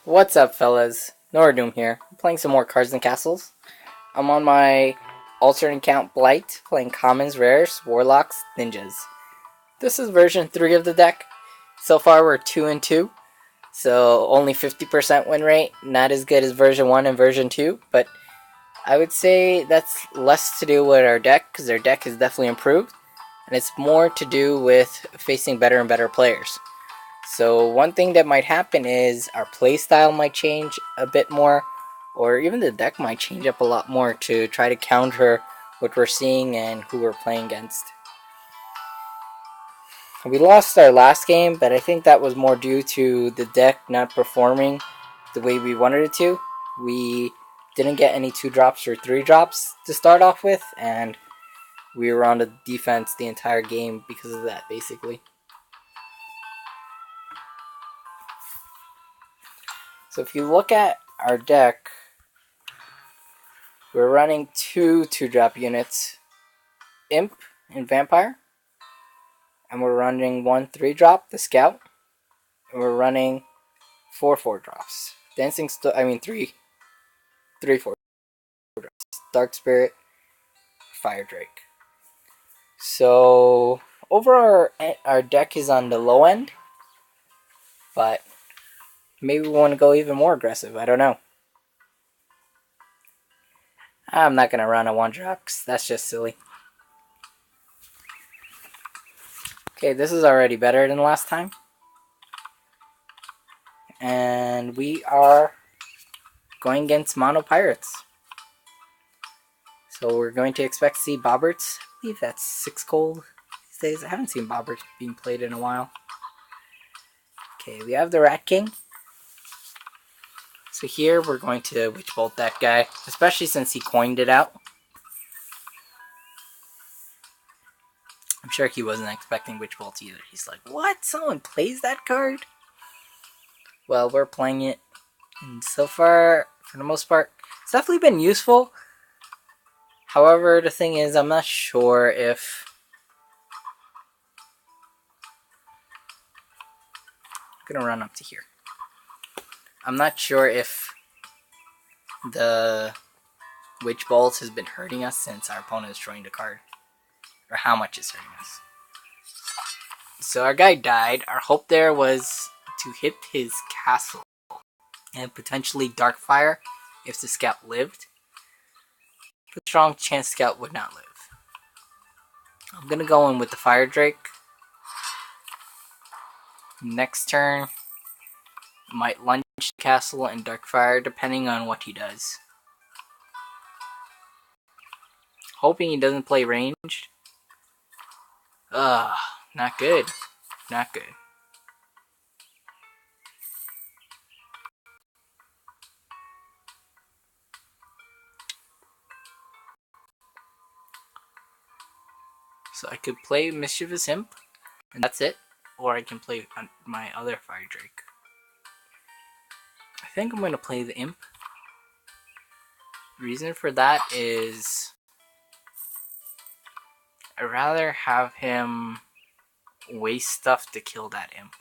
What's up, fellas? Noradoom here. I'm playing some more Cards and Castles. I'm on my alternate account Blight, playing Commons, Rares, Warlocks, Ninjas. This is version 3 of the deck. So far we're 2 and 2, so only 50% win rate. Not as good as version 1 and version 2, but I would say that's less to do with our deck, because our deck is definitely improved, and it's more to do with facing better and better players. So one thing that might happen is our playstyle might change a bit more, or even the deck might change up a lot more to try to counter what we're seeing and who we're playing against. We lost our last game, but I think that was more due to the deck not performing the way we wanted it to. We didn't get any 2-drops or 3-drops to start off with, and we were on the defense the entire game because of that, basically. So if you look at our deck, we're running 2-drop units, Imp and Vampire, and we're running 1 3-drop, the Scout, and we're running 4 4-drops. Dancing, 3 4 drops. Dark Spirit, Fire Drake. So overall, our deck is on the low end, but maybe we want to go even more aggressive. I don't know. I'm not gonna run a 1-drop because that's just silly. Okay, this is already better than last time. And we are going against Mono Pirates. So we're going to expect to see Bobberts. I believe that's 6 gold these days. I haven't seen Bobberts being played in a while. Okay, we have the Rat King. So here we're going to Witch Bolt that guy, especially since he coined it out. I'm sure he wasn't expecting Witch Bolt either. He's like, what? Someone plays that card? Well, we're playing it. And so far, for the most part, it's definitely been useful. However, the thing is, I'm not sure if... I'm gonna run up to here. I'm not sure if the Witch Bolt has been hurting us since our opponent is drawing the card. Or how much it's hurting us. So our guy died. Our hope there was to hit his castle and potentially Darkfire if the Scout lived. But strong chance Scout would not live. I'm gonna go in with the Fire Drake. Next turn, might lunge the castle and Darkfire depending on what he does. Hoping he doesn't play ranged. Not good. Not good. So I could play Mischievous Imp, and that's it. Or I can play my other Fire Drake. I think I'm going to play the Imp. The reason for that is I'd rather have him waste stuff to kill that Imp.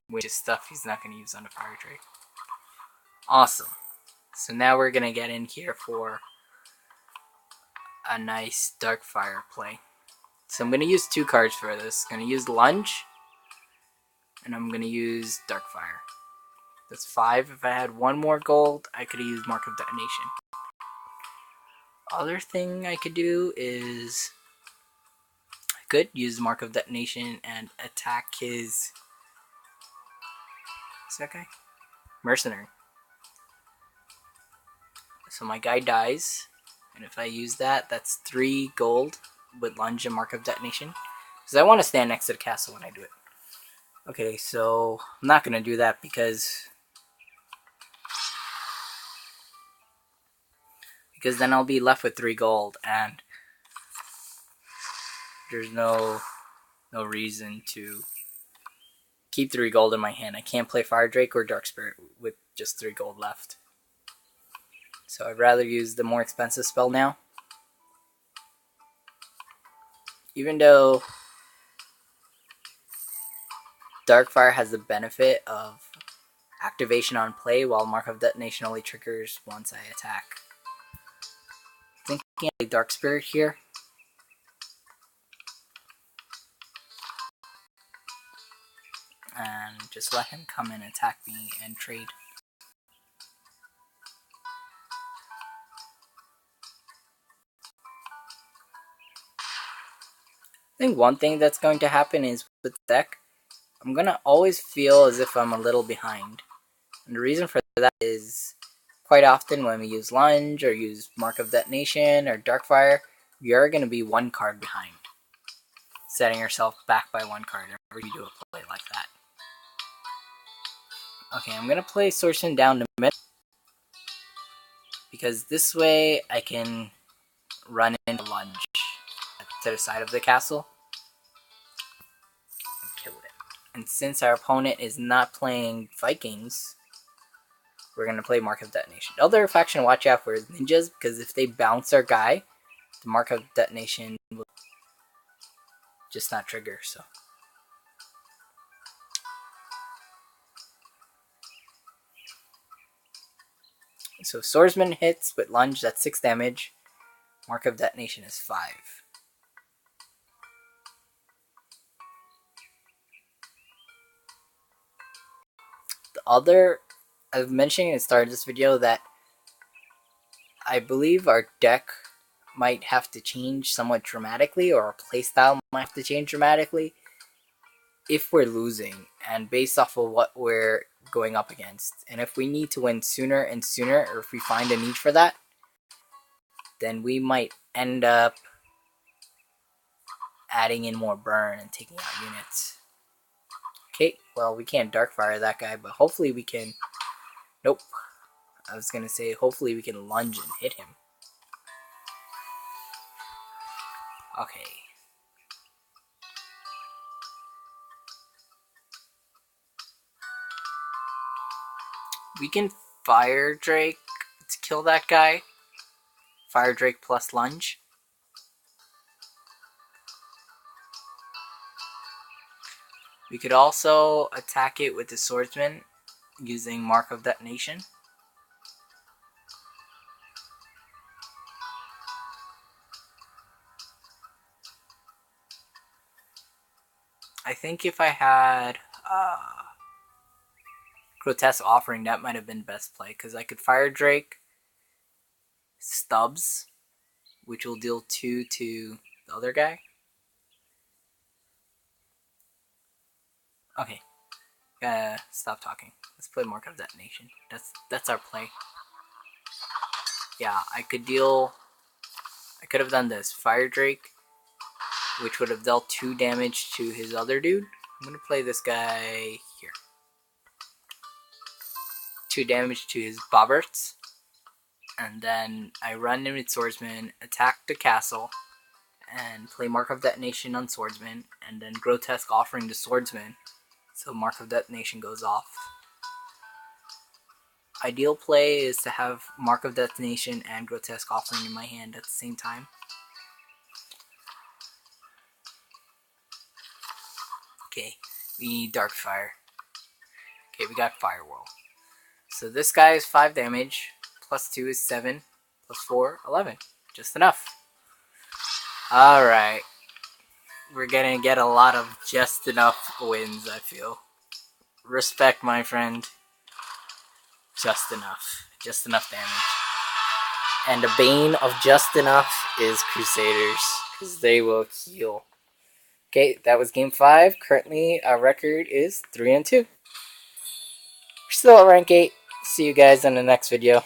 Which is stuff he's not going to use on the Fire Drake. Awesome. So now we're going to get in here for a nice Darkfire play. So I'm going to use 2 cards for this. I'm going to use Lunge, and I'm going to use Darkfire. That's 5. If I had 1 more gold, I could have used Mark of Detonation. Other thing I could do is I could use Mark of Detonation and attack his... What's that guy? Mercenary. So my guy dies, and if I use that, that's 3 gold with Lunge and Mark of Detonation. Because I want to stand next to the castle when I do it. Okay, so I'm not going to do that because then I'll be left with 3 gold, and there's no reason to keep 3 gold in my hand. I can't play Fire Drake or Dark Spirit with just 3 gold left. So I'd rather use the more expensive spell now. Even though Darkfire has the benefit of activation on play, while Mark of Detonation only triggers once I attack. Thinking of a Dark Spirit here. And just let him come and attack me and trade. I think one thing that's going to happen is with the deck, I'm going to always feel as if I'm a little behind. And the reason for that is quite often when we use Lunge or use Mark of Detonation or Darkfire, we are going to be one card behind, setting yourself back by one card whenever you do a play like that. Okay, I'm going to play Swordsman down to mid, because this way I can run into Lunge to the side of the castle and kill it. And since our opponent is not playing Vikings, we're going to play Mark of Detonation. The other faction to watch out for is Ninjas, because if they bounce our guy, the Mark of Detonation will just not trigger. So Swordsman hits with Lunge, that's 6 damage. Mark of Detonation is 5. The other, I've mentioned at the start of this video that I believe our deck might have to change somewhat dramatically, or our playstyle might have to change dramatically if we're losing, and based off of what we're going up against. And if we need to win sooner and sooner, or if we find a need for that, then we might end up adding in more burn and taking out units. Okay, well, we can't Darkfire that guy, but hopefully we can... Nope. I was going to say, hopefully we can Lunge and hit him. Okay. We can Fire Drake to kill that guy. Fire Drake plus Lunge. We could also attack it with the Swordsman using Mark of Detonation. I think if I had Grotesque Offering, that might have been best play, because I could Fire Drake Stubbs, which will deal 2 to the other guy. Okay, stop talking. Let's play Mark of Detonation. That's our play. Yeah, I could have done this. Fire Drake, which would have dealt 2 damage to his other dude. I'm gonna play this guy here. 2 damage to his Bobberts. And then I run in with Swordsman, attack the castle, and play Mark of Detonation on Swordsman, and then Grotesque Offering to Swordsman, so Mark of Detonation goes off. Ideal play is to have Mark of Detonation and Grotesque Offering in my hand at the same time. Okay, we need Darkfire. Okay, we got Firewall. So this guy is 5 damage, plus 2 is 7, plus 4, 11. Just enough. Alright. We're gonna get a lot of just enough wins, I feel. Respect, my friend. Just enough. Just enough damage. And the bane of just enough is Crusaders, because they will heal. Okay, that was game 5. Currently, our record is 3-2. We're still at rank 8. See you guys in the next video.